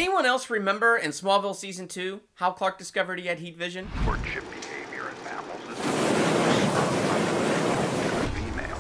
anyone else remember in Smallville Season 2 how Clark discovered he had heat vision? Courtship behavior in mammals is female.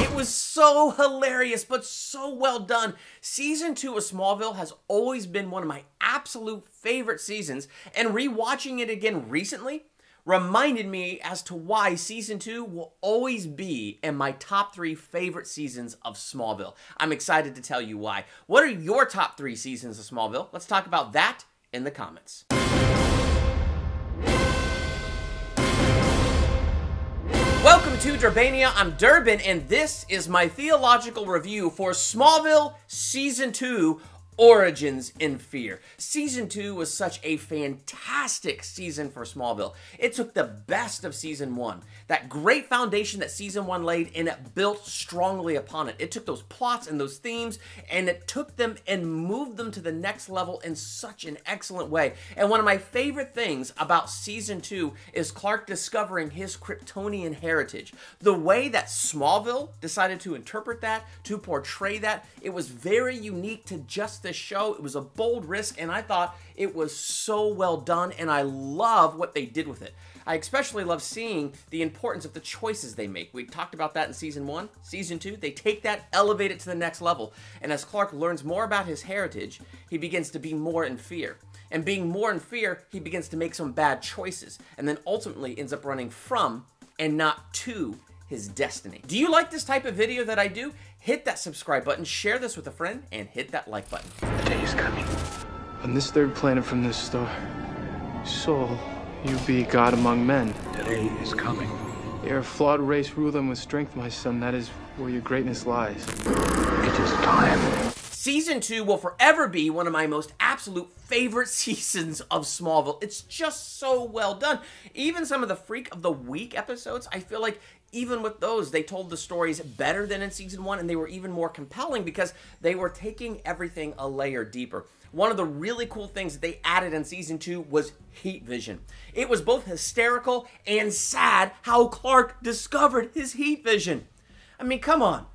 It was so hilarious, but so well done. Season 2 of Smallville has always been one of my absolute favorite seasons, and rewatching it again recently reminded me as to why Season 2 will always be in my top 3 favorite seasons of Smallville. I'm excited to tell you why. What are your top 3 seasons of Smallville? Let's talk about that in the comments. Welcome to Durbania. I'm Durbin, and this is my theological review for Smallville Season 2, Origins in Fear. Season 2 was such a fantastic season for Smallville. It took the best of Season 1, that great foundation that Season 1 laid, and it built strongly upon it. It took those plots and those themes, and it took them and moved them to the next level in such an excellent way. And one of my favorite things about Season 2 is Clark discovering his Kryptonian heritage. The way that Smallville decided to interpret that, to portray that, it was very unique to just this show. It was a bold risk, and I thought it was so well done, and I love what they did with it. I especially love seeing the importance of the choices they make. We talked about that in Season 1. Season 2, they take that, elevate it to the next level, and as Clark learns more about his heritage, he begins to be more in fear. And being more in fear, he begins to make some bad choices, and then ultimately ends up running from and not to his destiny. Do you like this type of video that I do? Hit that subscribe button, share this with a friend, and hit that like button. The day is coming. On this third planet from this star, Sol, you be God among men. The day is coming. They are a flawed race, rule them with strength, my son. That is where your greatness lies. It is time. Season 2 will forever be one of my most absolute favorite seasons of Smallville. It's just so well done. Even some of the Freak of the Week episodes, I feel like even with those, they told the stories better than in Season 1, and they were even more compelling because they were taking everything a layer deeper. One of the really cool things that they added in Season 2 was heat vision. It was both hysterical and sad how Clark discovered his heat vision. I mean, come on.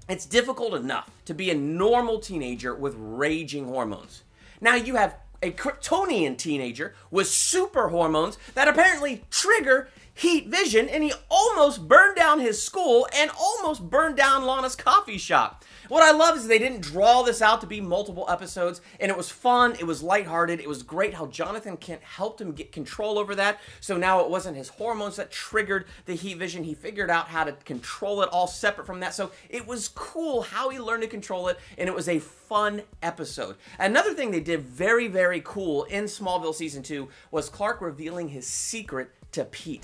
It's difficult enough to be a normal teenager with raging hormones. Now you have a Kryptonian teenager with super hormones that apparently trigger heat vision, and he almost burned down his school and almost burned down Lana's coffee shop. What I love is they didn't draw this out to be multiple episodes, and it was fun, it was lighthearted, it was great how Jonathan Kent helped him get control over that, so now it wasn't his hormones that triggered the heat vision. He figured out how to control it all separate from that, so it was cool how he learned to control it, and it was a fun episode. Another thing they did very, very cool in Smallville Season 2 was Clark revealing his secret to Pete.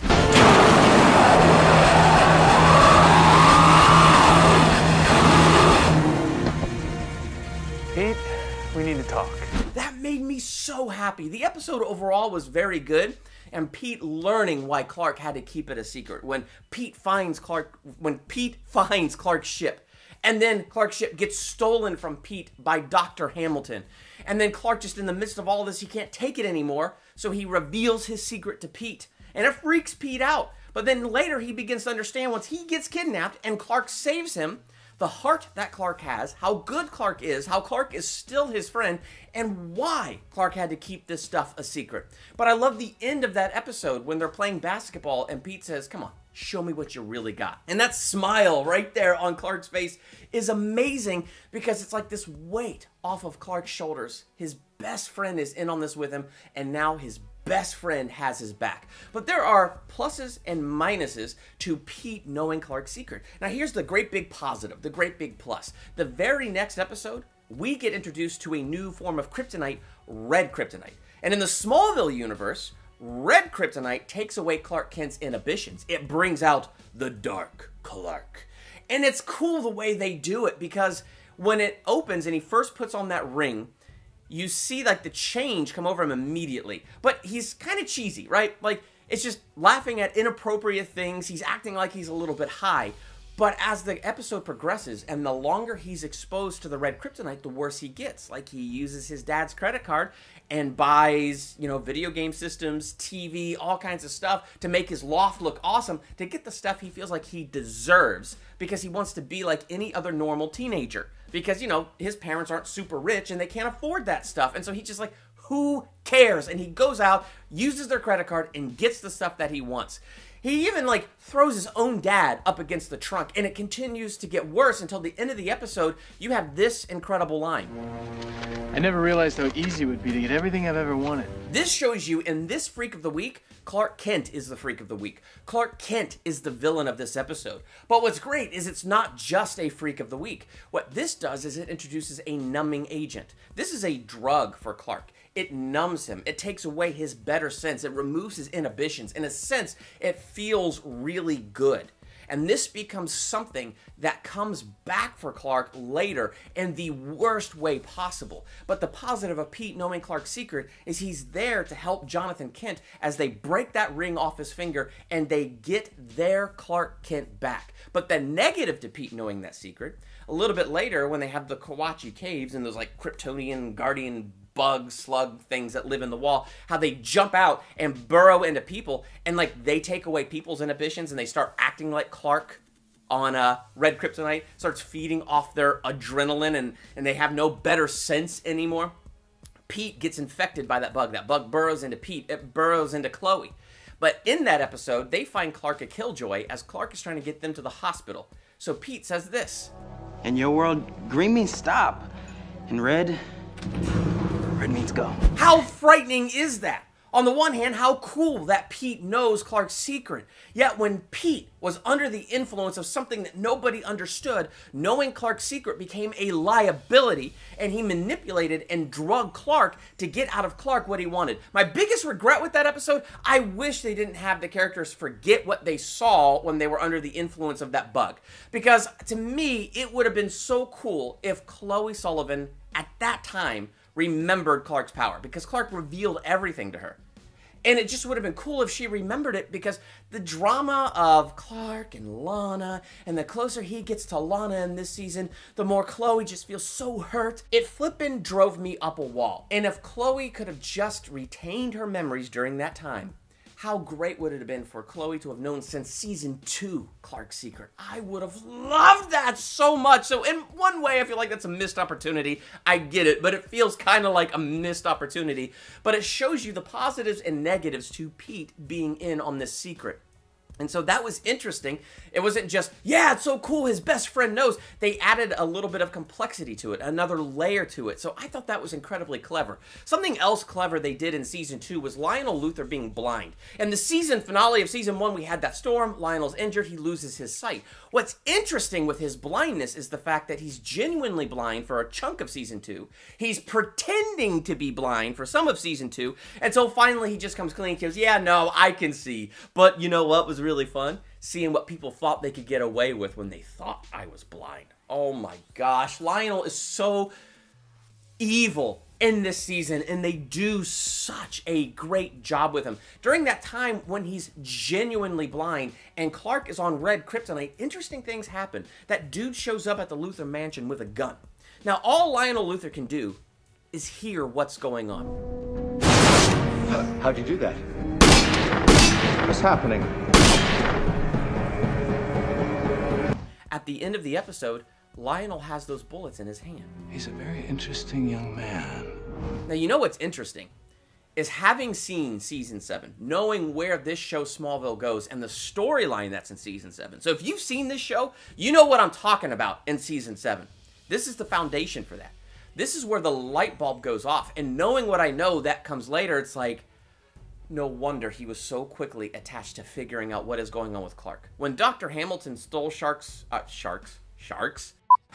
Pete, we need to talk. That made me so happy. The episode overall was very good, and Pete learning why Clark had to keep it a secret. When Pete finds Clark's ship, and then Clark's ship gets stolen from Pete by Dr. Hamilton. And then Clark, just in the midst of all this, he can't take it anymore, so he reveals his secret to Pete. And it freaks Pete out. But then later he begins to understand once he gets kidnapped and Clark saves him, the heart that Clark has, how good Clark is, how Clark is still his friend, and why Clark had to keep this stuff a secret. But I love the end of that episode when they're playing basketball and Pete says, "Come on, show me what you really got." And that smile right there on Clark's face is amazing because it's like this weight off of Clark's shoulders. His best friend is in on this with him, and now his best friend has his back. But there are pluses and minuses to Pete knowing Clark's secret. Now here's the great big positive, the great big plus. The very next episode, we get introduced to a new form of kryptonite, red kryptonite. And in the Smallville universe, red kryptonite takes away Clark Kent's inhibitions. It brings out the dark Clark. And it's cool the way they do it because when it opens and he first puts on that ring, you see like the change come over him immediately. But he's kind of cheesy, right? Like, it's just laughing at inappropriate things. He's acting like he's a little bit high. But as the episode progresses and the longer he's exposed to the red kryptonite, the worse he gets. Like, he uses his dad's credit card and buys, video game systems, TV, all kinds of stuff to make his loft look awesome, to get the stuff he feels like he deserves because he wants to be like any other normal teenager. Because, his parents aren't super rich and they can't afford that stuff. And so he's just like, who cares? And he goes out, uses their credit card, and gets the stuff that he wants. He even, throws his own dad up against the trunk, and it continues to get worse until the end of the episode. You have this incredible line. I never realized how easy it would be to get everything I've ever wanted. This shows you, in this Freak of the Week, Clark Kent is the Freak of the Week. Clark Kent is the villain of this episode. But what's great is it's not just a Freak of the Week. What this does is it introduces a numbing agent. This is a drug for Clark. It numbs him. It takes away his better sense. It removes his inhibitions. In a sense, it feels really good. And this becomes something that comes back for Clark later in the worst way possible. But the positive of Pete knowing Clark's secret is he's there to help Jonathan Kent as they break that ring off his finger and they get their Clark Kent back. But the negative to Pete knowing that secret, a little bit later when they have the Kawachi Caves and those Kryptonian guardian bug, slug things that live in the wall, how they jump out and burrow into people, and they take away people's inhibitions and they start acting like Clark on red kryptonite, starts feeding off their adrenaline and they have no better sense anymore. Pete gets infected by that bug. That bug burrows into Pete. It burrows into Chloe. But in that episode, they find Clark a killjoy as Clark is trying to get them to the hospital. So Pete says this. In your world, green means stop, and red means go. How frightening is that? On the one hand, how cool that Pete knows Clark's secret. Yet when Pete was under the influence of something that nobody understood, knowing Clark's secret became a liability, and he manipulated and drugged Clark to get out of Clark what he wanted. My biggest regret with that episode, I wish they didn't have the characters forget what they saw when they were under the influence of that bug. Because to me, it would have been so cool if Chloe Sullivan, at that time, remembered Clark's power, because Clark revealed everything to her. And it just would have been cool if she remembered it, because the drama of Clark and Lana, and the closer he gets to Lana in this season, the more Chloe just feels so hurt. It flippin' drove me up a wall. And if Chloe could have just retained her memories during that time, how great would it have been for Chloe to have known since season 2 Clark's secret? I would have loved that so much. So in one way, I feel like that's a missed opportunity. I get it, but it feels kind of like a missed opportunity. But it shows you the positives and negatives to Pete being in on this secret. And so that was interesting. It wasn't just, yeah, it's so cool, his best friend knows. They added a little bit of complexity to it, another layer to it. So I thought that was incredibly clever. Something else clever they did in season 2 was Lionel Luthor being blind. In the season finale of season 1, we had that storm. Lionel's injured. He loses his sight. What's interesting with his blindness is the fact that he's genuinely blind for a chunk of season 2. He's pretending to be blind for some of season 2. Until finally he just comes clean and goes, yeah, no, I can see. But you know what was really fun? Seeing what people thought they could get away with when they thought I was blind. Oh my gosh. Lionel is so evil in this season, and they do such a great job with him. During that time when he's genuinely blind and Clark is on red kryptonite, interesting things happen. That dude shows up at the Luthor mansion with a gun. Now, all Lionel Luthor can do is hear what's going on. How'd you do that? What's happening? At the end of the episode, Lionel has those bullets in his hand. He's a very interesting young man. Now, you know what's interesting is having seen season 7, knowing where this show Smallville goes and the storyline that's in season 7. So if you've seen this show, you know what I'm talking about in season 7. This is the foundation for that. This is where the light bulb goes off. And knowing what I know that comes later, it's like, no wonder he was so quickly attached to figuring out what is going on with Clark. When Dr. Hamilton stole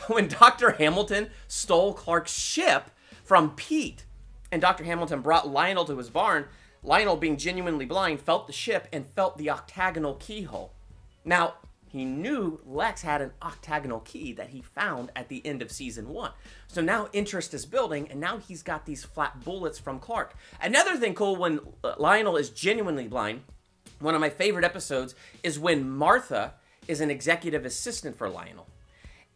when Dr. Hamilton stole Clark's ship from Pete, and Dr. Hamilton brought Lionel to his barn, Lionel, being genuinely blind, felt the ship and felt the octagonal keyhole. Now, he knew Lex had an octagonal key that he found at the end of season 1. So now interest is building, and now he's got these flat bullets from Clark. Another thing cool when Lionel is genuinely blind, one of my favorite episodes, is when Martha is an executive assistant for Lionel,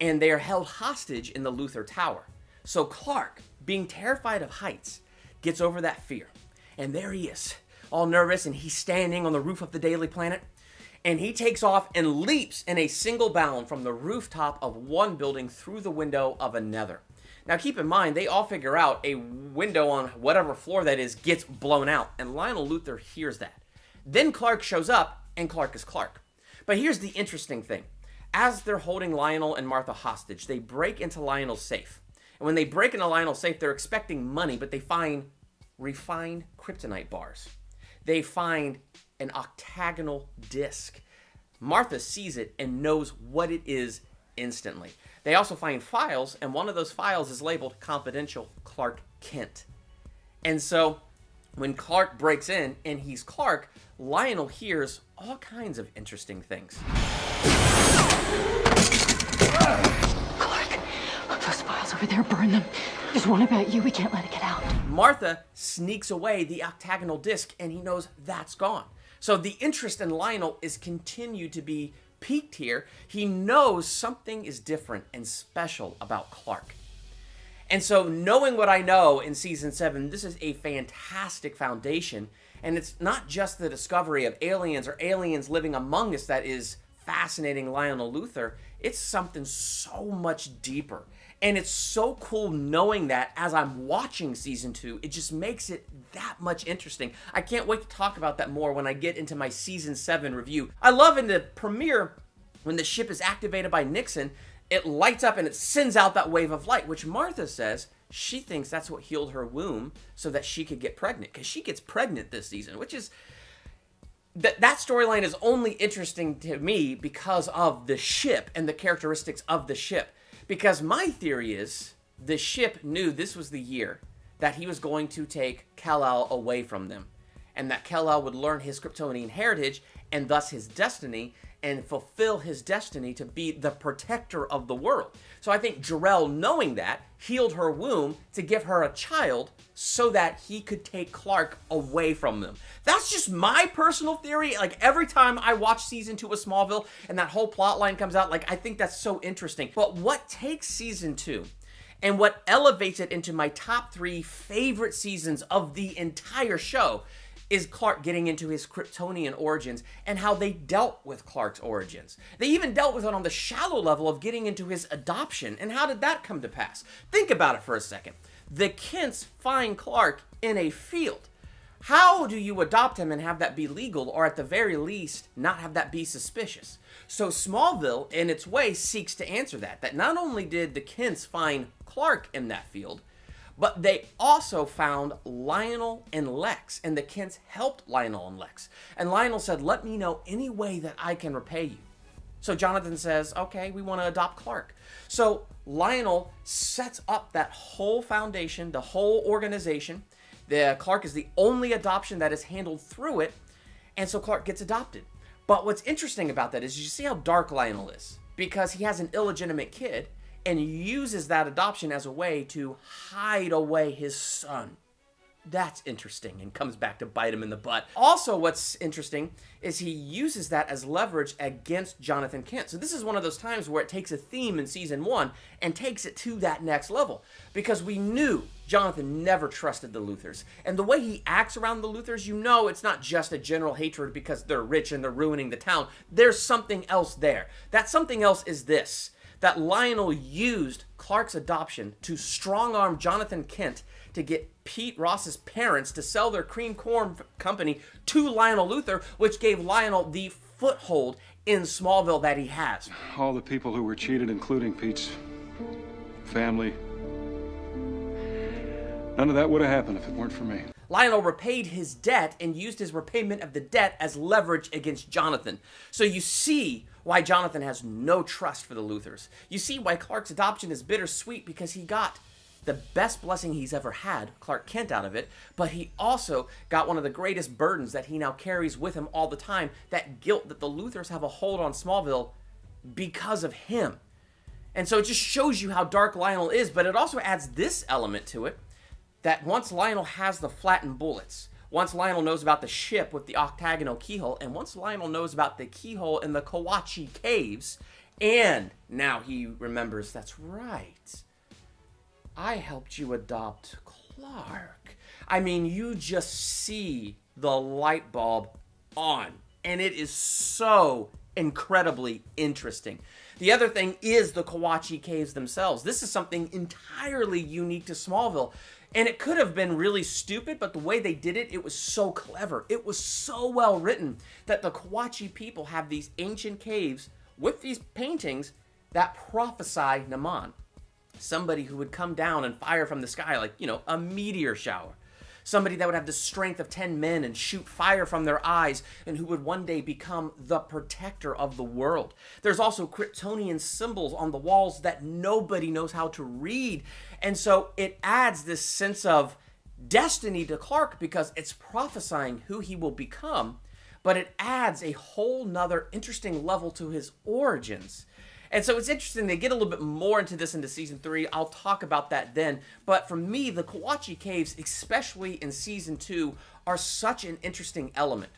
and they are held hostage in the Luthor Tower. So Clark, being terrified of heights, gets over that fear. And there he is, all nervous, and he's standing on the roof of the Daily Planet. And he takes off and leaps in a single bound from the rooftop of one building through the window of another. Now keep in mind, they all figure out a window on whatever floor that is gets blown out, and Lionel Luthor hears that. Then Clark shows up, and Clark is Clark. But here's the interesting thing. As they're holding Lionel and Martha hostage, they break into Lionel's safe. And when they break into Lionel's safe, they're expecting money, but they find refined kryptonite bars. They find an octagonal disc. Martha sees it and knows what it is instantly. They also find files, and one of those files is labeled Confidential Clark Kent. And so when Clark breaks in and he's Clark, Lionel hears all kinds of interesting things. Clark, those files over there, burn them. There's one about you, we can't let it get out. Martha sneaks away the octagonal disc, and he knows that's gone. So the interest in Lionel is continued to be piqued here. He knows something is different and special about Clark. And so knowing what I know in Season 7, this is a fantastic foundation. And it's not just the discovery of aliens or aliens living among us that is fascinating Lionel Luthor. It's something so much deeper. And it's so cool knowing that as I'm watching Season 2, it just makes it that much interesting. I can't wait to talk about that more when I get into my Season 7 review. I love in the premiere, when the ship is activated by Nixon, it lights up and it sends out that wave of light, which Martha says she thinks that's what healed her womb so that she could get pregnant. Because she gets pregnant this season, which is... That storyline is only interesting to me because of the ship and the characteristics of the ship. Because my theory is the ship knew this was the year that he was going to take Kal-El away from them. And that Kal-El would learn his Kryptonian heritage and thus his destiny and fulfill his destiny to be the protector of the world. So I think Jor-El, knowing that, healed her womb to give her a child so that he could take Clark away from them. That's just my personal theory. Like, every time I watch Season 2 of Smallville and that whole plot line comes out, like, I think that's so interesting. But what takes Season 2 and what elevates it into my top 3 favorite seasons of the entire show is Clark getting into his Kryptonian origins and how they dealt with Clark's origins. They even dealt with it on the shallow level of getting into his adoption, and how did that come to pass? Think about it for a second. The Kents find Clark in a field. How do you adopt him and have that be legal, or at the very least, not have that be suspicious? So Smallville, in its way, seeks to answer that. That not only did the Kents find Clark in that field, but they also found Lionel and Lex, and the Kents helped Lionel and Lex. And Lionel said, let me know any way that I can repay you. So Jonathan says, okay, we want to adopt Clark. So Lionel sets up that whole foundation, the whole organization. Clark is the only adoption that is handled through it, and so Clark gets adopted. But what's interesting about that is you see how dark Lionel is, because he has an illegitimate kid, and uses that adoption as a way to hide away his son. That's interesting and comes back to bite him in the butt. Also, what's interesting is he uses that as leverage against Jonathan Kent. So this is one of those times where it takes a theme in Season 1 and takes it to that next level. Because we knew Jonathan never trusted the Luthors. And the way he acts around the Luthors, you know it's not just a general hatred because they're rich and they're ruining the town. There's something else there. That something else is this. That Lionel used Clark's adoption to strong-arm Jonathan Kent to get Pete Ross's parents to sell their cream corn company to Lionel Luthor, which gave Lionel the foothold in Smallville that he has. All the people who were cheated, including Pete's family. None of that would have happened if it weren't for me. Lionel repaid his debt and used his repayment of the debt as leverage against Jonathan. So you see why Jonathan has no trust for the Luthors. You see why Clark's adoption is bittersweet, because he got the best blessing he's ever had, Clark Kent, out of it, but he also got one of the greatest burdens that he now carries with him all the time, that guilt that the Luthors have a hold on Smallville because of him. And so it just shows you how dark Lionel is, but it also adds this element to it, that once Lionel has the flattened bullets, once Lionel knows about the ship with the octagonal keyhole, and once Lionel knows about the keyhole in the Kawachi Caves, and now he remembers, that's right, I helped you adopt Clark. I mean, you just see the light bulb on, and it is so incredibly interesting. The other thing is the Kawachi Caves themselves. This is something entirely unique to Smallville, and it could have been really stupid, but the way they did it, it was so clever. It was so well written that the Kawachi people have these ancient caves with these paintings that prophesy Naman. Somebody who would come down and fire from the sky, like, you know, a meteor shower. Somebody that would have the strength of 10 men and shoot fire from their eyes, and who would one day become the protector of the world. There's also Kryptonian symbols on the walls that nobody knows how to read. And so it adds this sense of destiny to Clark because it's prophesying who he will become, but it adds a whole nother interesting level to his origins. And so it's interesting, they get a little bit more into this into Season 3. I'll talk about that then. But for me, the Kawachi Caves, especially in Season 2, are such an interesting element.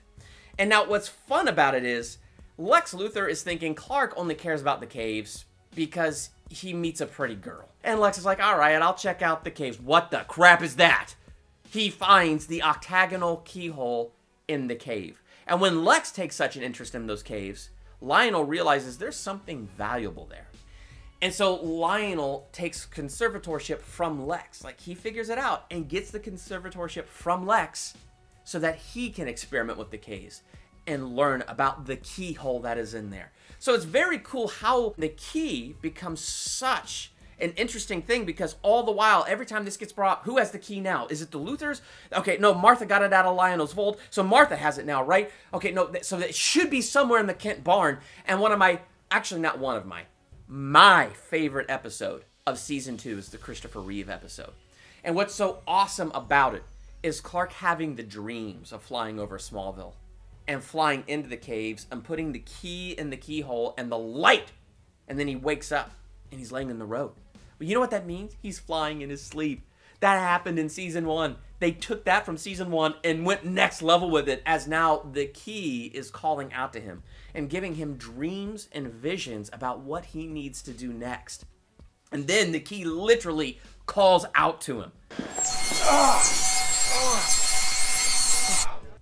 And now what's fun about it is, Lex Luthor is thinking Clark only cares about the caves because he meets a pretty girl. And Lex is like, all right, I'll check out the caves. What the crap is that? He finds the octagonal keyhole in the cave. And when Lex takes such an interest in those caves, Lionel realizes there's something valuable there. And so Lionel takes conservatorship from Lex. Like, he figures it out and gets the conservatorship from Lex so that he can experiment with the caves and learn about the keyhole that is in there. So it's very cool how the key becomes such an interesting thing, because all the while, every time this gets brought up, who has the key now? Is it the Luthors? Okay, no, Martha got it out of Lionel's vault, so Martha has it now, right? Okay, no, so it should be somewhere in the Kent barn. And one of my, actually not one of my favorite episode of Season 2 is the Christopher Reeve episode. And what's so awesome about it is Clark having the dreams of flying over Smallville and flying into the caves and putting the key in the keyhole and the light, and then he wakes up and he's laying in the road. But you know what that means? He's flying in his sleep. That happened in Season 1. They took that from Season 1 and went next level with it, as now the key is calling out to him and giving him dreams and visions about what he needs to do next. And then the key literally calls out to him.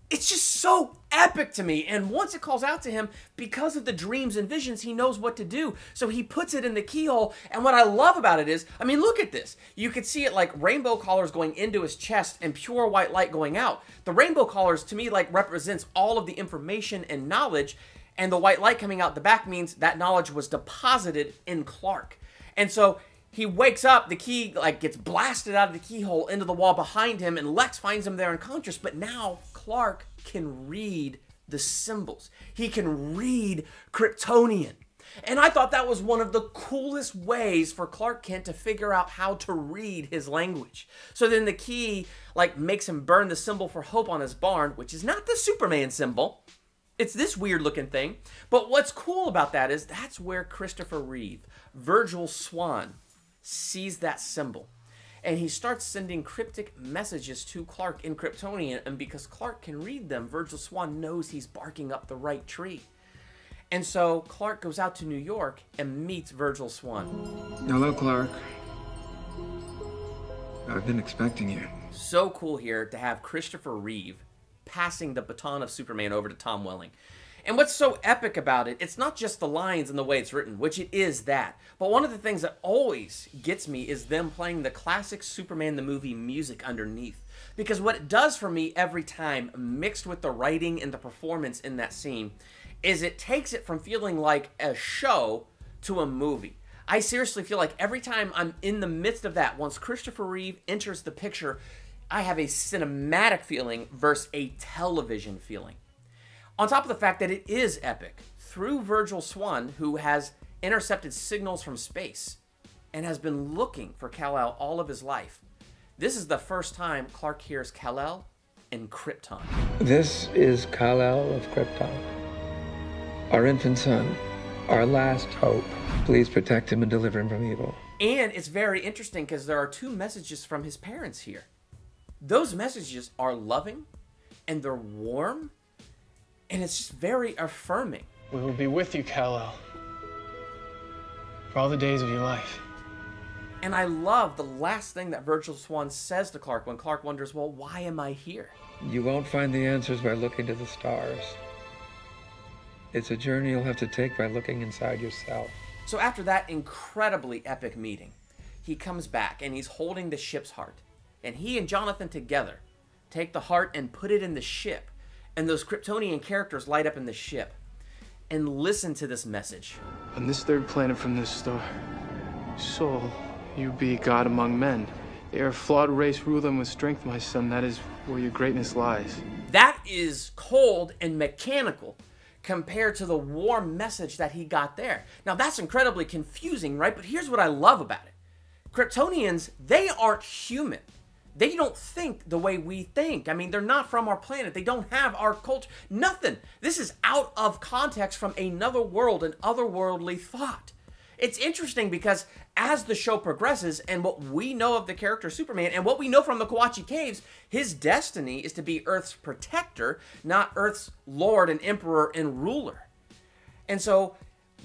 It's just so epic to me. And once it calls out to him, because of the dreams and visions, he knows what to do. So he puts it in the keyhole. And what I love about it is, I mean, look at this. You could see it like rainbow colors going into his chest and pure white light going out. The rainbow colors, to me, like represents all of the information and knowledge. And the white light coming out the back means that knowledge was deposited in Clark. And so he wakes up, the key like gets blasted out of the keyhole into the wall behind him, and Lex finds him there unconscious. But now Clark can read the symbols. He can read Kryptonian. And I thought that was one of the coolest ways for Clark Kent to figure out how to read his language. So then the key like makes him burn the symbol for hope on his barn, which is not the Superman symbol. It's this weird looking thing. But what's cool about that is that's where Christopher Reeve, Virgil Swan, sees that symbol. And he starts sending cryptic messages to Clark in Kryptonian, and because Clark can read them, Virgil Swan knows he's barking up the right tree. And so Clark goes out to New York and meets Virgil Swan. Hello, Clark. I've been expecting you. So cool here to have Christopher Reeve passing the baton of Superman over to Tom Welling. And what's so epic about it, it's not just the lines and the way it's written, which it is that. But one of the things that always gets me is them playing the classic Superman the movie music underneath. Because what it does for me every time, mixed with the writing and the performance in that scene, is it takes it from feeling like a show to a movie. I seriously feel like every time I'm in the midst of that, once Christopher Reeve enters the picture, I have a cinematic feeling versus a television feeling. On top of the fact that it is epic, through Virgil Swan, who has intercepted signals from space and has been looking for Kal-El all of his life. This is the first time Clark hears Kal-El in Krypton. This is Kal-El of Krypton. Our infant son, our last hope. Please protect him and deliver him from evil. And it's very interesting because there are two messages from his parents here. Those messages are loving, and they're warm, and it's just very affirming. We will be with you, Kal-El, for all the days of your life. And I love the last thing that Virgil Swan says to Clark when Clark wonders, well, why am I here? You won't find the answers by looking to the stars. It's a journey you'll have to take by looking inside yourself. So after that incredibly epic meeting, he comes back and he's holding the ship's heart. And he and Jonathan together take the heart and put it in the ship. And those Kryptonian characters light up in the ship. And listen to this message. On this third planet from this star, Sol, you be God among men. They are a flawed race, rule them with strength, my son. That is where your greatness lies. That is cold and mechanical compared to the warm message that he got there. Now that's incredibly confusing, right? But here's what I love about it. Kryptonians, they aren't human. They don't think the way we think. I mean, they're not from our planet. They don't have our culture. Nothing. This is out of context from another world, an otherworldly thought. It's interesting because as the show progresses and what we know of the character Superman and what we know from the Kawatche Caves, his destiny is to be Earth's protector, not Earth's lord and emperor and ruler. And so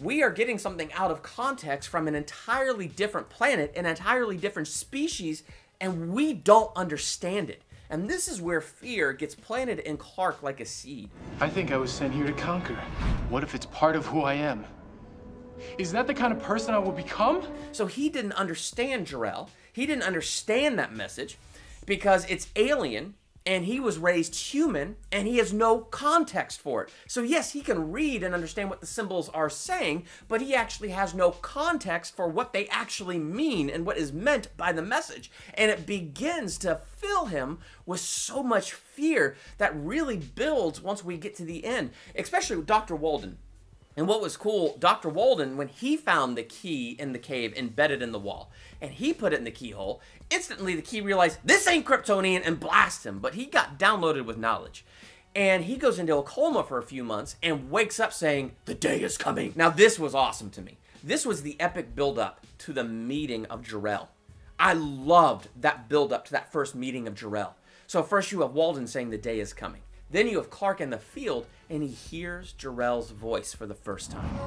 we are getting something out of context from an entirely different planet, an entirely different species, and we don't understand it. And this is where fear gets planted in Clark like a seed. I think I was sent here to conquer. What if it's part of who I am? Is that the kind of person I will become? So he didn't understand Jor-El. He didn't understand that message because it's alien and he was raised human and he has no context for it. So yes, he can read and understand what the symbols are saying, but he actually has no context for what they actually mean and what is meant by the message. And it begins to fill him with so much fear that really builds once we get to the end, especially with Dr. Walden. And what was cool, Dr. Walden, when he found the key in the cave embedded in the wall, and he put it in the keyhole, instantly the key realized, this ain't Kryptonian, and blast him. But he got downloaded with knowledge. And he goes into a coma for a few months and wakes up saying, the day is coming. Now this was awesome to me. This was the epic build-up to the meeting of Jor-El. I loved that build-up to that first meeting of Jor-El. So first you have Walden saying the day is coming. Then you have Clark in the field, and he hears Jor-El's voice for the first time.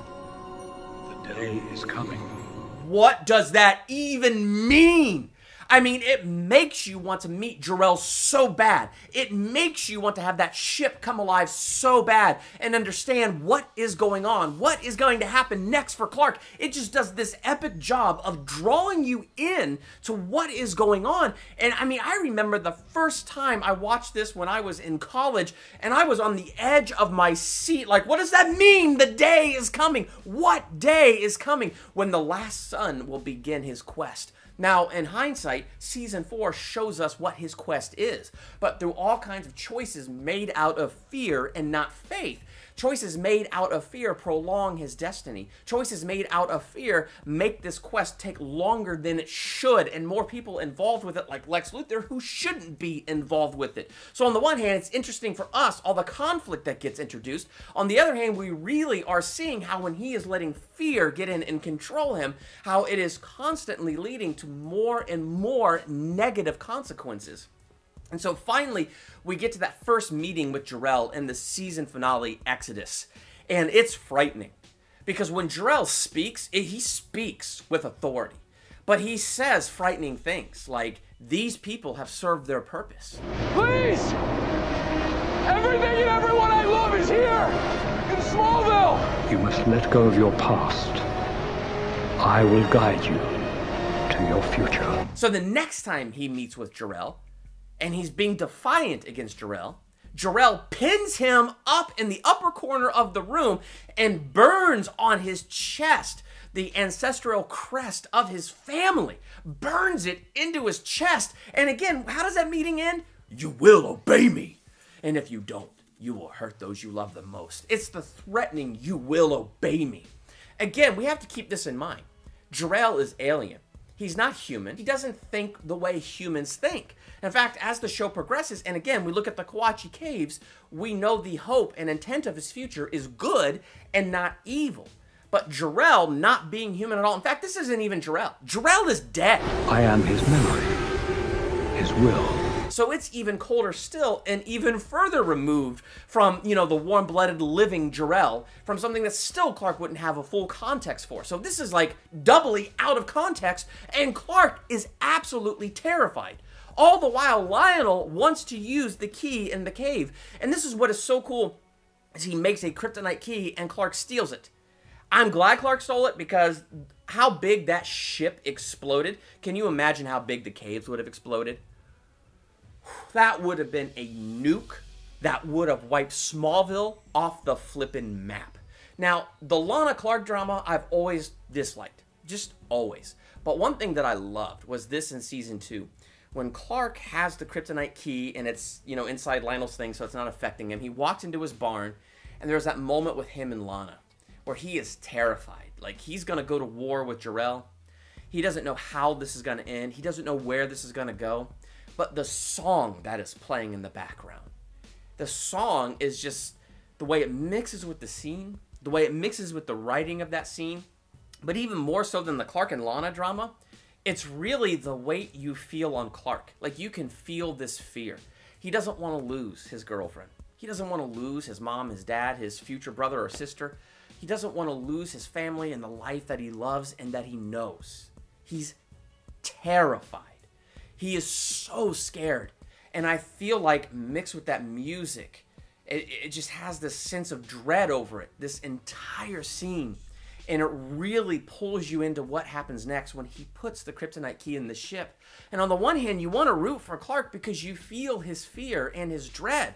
The day is coming. What does that even mean? I mean, it makes you want to meet Jor-El so bad. It makes you want to have that ship come alive so bad and understand what is going on, what is going to happen next for Clark. It just does this epic job of drawing you in to what is going on. And I mean, I remember the first time I watched this when I was in college and I was on the edge of my seat. Like, what does that mean? The day is coming. What day is coming when the last son will begin his quest? Now, in hindsight, Season 4 shows us what his quest is, but through all kinds of choices made out of fear and not faith. Choices made out of fear prolong his destiny. Choices made out of fear make this quest take longer than it should, and more people involved with it, like Lex Luthor, who shouldn't be involved with it. So on the one hand, it's interesting for us, all the conflict that gets introduced. On the other hand, we really are seeing how when he is letting fear get in and control him, how it is constantly leading to more and more negative consequences. And so finally, we get to that first meeting with Jor-El in the season finale, Exodus. And it's frightening. Because when Jor-El speaks, he speaks with authority. But he says frightening things, like, these people have served their purpose. Please! Everything and everyone I love is here! In Smallville! You must let go of your past. I will guide you to your future. So the next time he meets with Jor-El, and he's being defiant against Jor-El, Jor-El pins him up in the upper corner of the room and burns on his chest the ancestral crest of his family. Burns it into his chest. And again, how does that meeting end? You will obey me. And if you don't, you will hurt those you love the most. It's the threatening, you will obey me. Again, we have to keep this in mind. Jor-El is alien. He's not human. He doesn't think the way humans think. In fact, as the show progresses, and again, we look at the Kawatche Caves, we know the hope and intent of his future is good and not evil. But Jor-El not being human at all. In fact, this isn't even Jor-El. Jor-El is dead. I am his memory, his will. So it's even colder still and even further removed from, you know, the warm-blooded living Jor-El, from something that still Clark wouldn't have a full context for. So this is like doubly out of context, and Clark is absolutely terrified. All the while, Lionel wants to use the key in the cave. And this is what is so cool, is he makes a kryptonite key and Clark steals it. I'm glad Clark stole it, because how big that ship exploded. Can you imagine how big the caves would have exploded? That would have been a nuke that would have wiped Smallville off the flippin' map. Now, the Lana Clark drama I've always disliked. Just always. But one thing that I loved was this in season 2. When Clark has the kryptonite key and it's, you know, inside Lionel's thing, so it's not affecting him, he walks into his barn, and there's that moment with him and Lana where he is terrified. Like, he's going to go to war with Jor-El. He doesn't know how this is going to end. He doesn't know where this is going to go. But the song that is playing in the background, the song is just the way it mixes with the scene, the way it mixes with the writing of that scene, but even more so than the Clark and Lana drama, it's really the weight you feel on Clark. Like, you can feel this fear. He doesn't want to lose his girlfriend. He doesn't want to lose his mom, his dad, his future brother or sister. He doesn't want to lose his family and the life that he loves and that he knows. He's terrified. He is so scared. And I feel like mixed with that music, it just has this sense of dread over it, this entire scene. And it really pulls you into what happens next when he puts the kryptonite key in the ship. And on the one hand, you want to root for Clark because you feel his fear and his dread.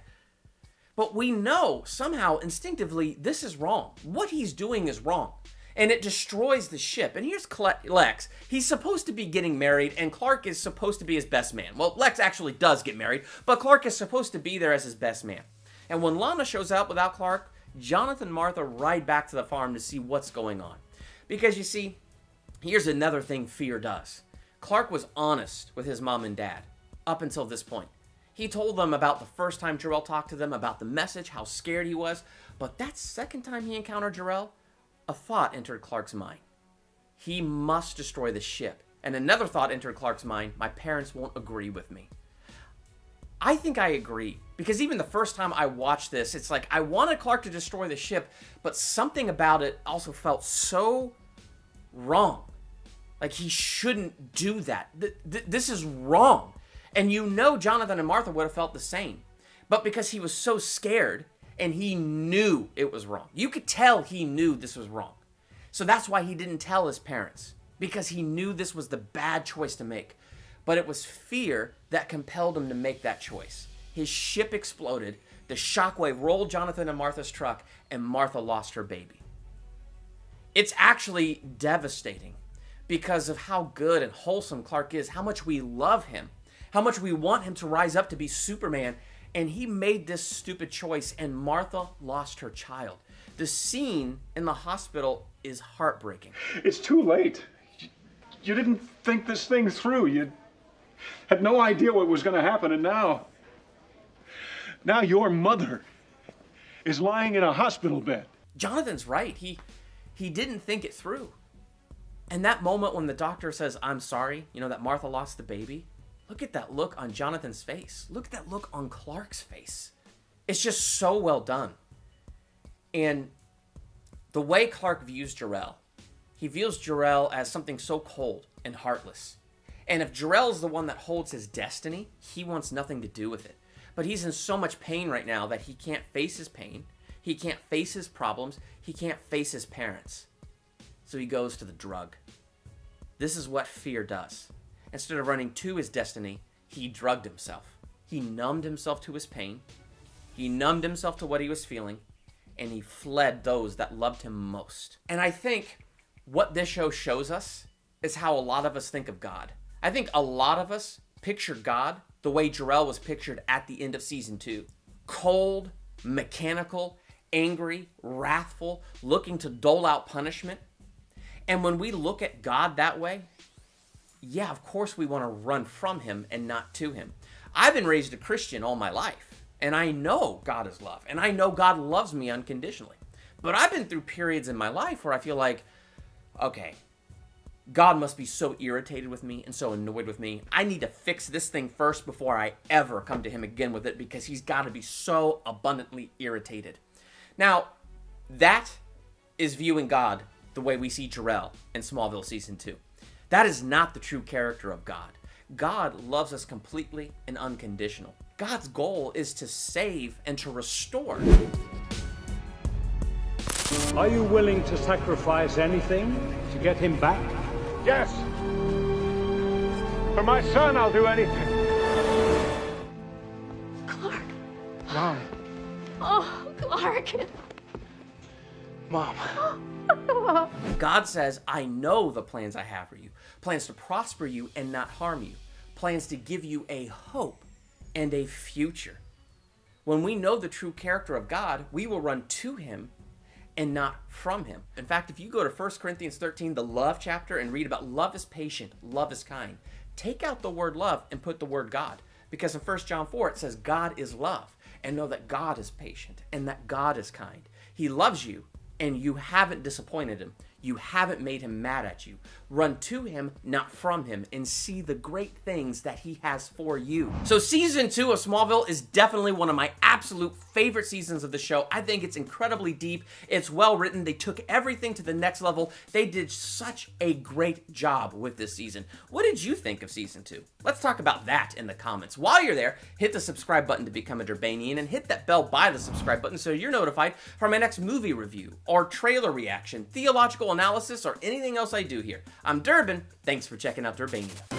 But we know, somehow, instinctively, this is wrong. What he's doing is wrong. And it destroys the ship. And here's Lex. He's supposed to be getting married, and Clark is supposed to be his best man. Well, Lex actually does get married, but Clark is supposed to be there as his best man. And when Lana shows up without Clark, Jonathan and Martha ride back to the farm to see what's going on. Because you see, here's another thing fear does. Clark was honest with his mom and dad up until this point. He told them about the first time Jor-El talked to them, about the message, how scared he was. But that second time he encountered Jor-El, a thought entered Clark's mind. He must destroy the ship. And another thought entered Clark's mind, my parents won't agree with me. I think I agree, because even the first time I watched this, it's like I wanted Clark to destroy the ship, but something about it also felt so wrong. Like, he shouldn't do that. This is wrong. And you know Jonathan and Martha would have felt the same. But because he was so scared, and he knew it was wrong. You could tell he knew this was wrong. So that's why he didn't tell his parents, because he knew this was the bad choice to make. But it was fear that compelled him to make that choice. His ship exploded, the shockwave rolled Jonathan and Martha's truck, and Martha lost her baby. It's actually devastating because of how good and wholesome Clark is, how much we love him, how much we want him to rise up to be Superman, and he made this stupid choice, and Martha lost her child. The scene in the hospital is heartbreaking. It's too late. You didn't think this thing through. You had no idea what was going to happen, and now your mother is lying in a hospital bed. Jonathan's right. He didn't think it through. And that moment when the doctor says, I'm sorry, you know, that Martha lost the baby, look at that look on Jonathan's face. Look at that look on Clark's face. It's just so well done. And the way Clark views Jor-El, he views Jor-El as something so cold and heartless. And if Jor-El's the one that holds his destiny, he wants nothing to do with it. But he's in so much pain right now that he can't face his pain. He can't face his problems. He can't face his parents. So he goes to the drug. This is what fear does. Instead of running to his destiny, he drugged himself. He numbed himself to his pain. He numbed himself to what he was feeling. And he fled those that loved him most. And I think what this show shows us is how a lot of us think of God. I think a lot of us picture God the way Jor-El was pictured at the end of season 2. Cold, mechanical, angry, wrathful, looking to dole out punishment. And when we look at God that way, yeah, of course we want to run from him and not to him. I've been raised a Christian all my life, and I know God is love, and I know God loves me unconditionally. But I've been through periods in my life where I feel like, okay, God must be so irritated with me and so annoyed with me. I need to fix this thing first before I ever come to him again with it, because he's got to be so abundantly irritated. Now, that is viewing God the way we see Jor-El in Smallville Season 2. That is not the true character of God. God loves us completely and unconditional. God's goal is to save and to restore. Are you willing to sacrifice anything to get him back? Yes. For my son, I'll do anything. Clark. Mom. Oh, Clark. Mom. God says, I know the plans I have for you. Plans to prosper you and not harm you. Plans to give you a hope and a future. When we know the true character of God, we will run to him and not from him. In fact, if you go to 1 Corinthians 13, the love chapter, and read about love is patient, love is kind, take out the word love and put the word God. Because in 1 John 4, it says God is love. And know that God is patient and that God is kind. He loves you, and you haven't disappointed him. You haven't made him mad at you. Run to him, not from him, and see the great things that he has for you. So season 2 of Smallville is definitely one of my absolute favorite seasons of the show. I think it's incredibly deep. It's well written. They took everything to the next level. They did such a great job with this season. What did you think of season 2? Let's talk about that in the comments. While you're there, hit the subscribe button to become a Durbanian, and hit that bell by the subscribe button so you're notified for my next movie review or trailer reaction, theological analysis, or anything else I do here. I'm Durbin. Thanks for checking out Durbania.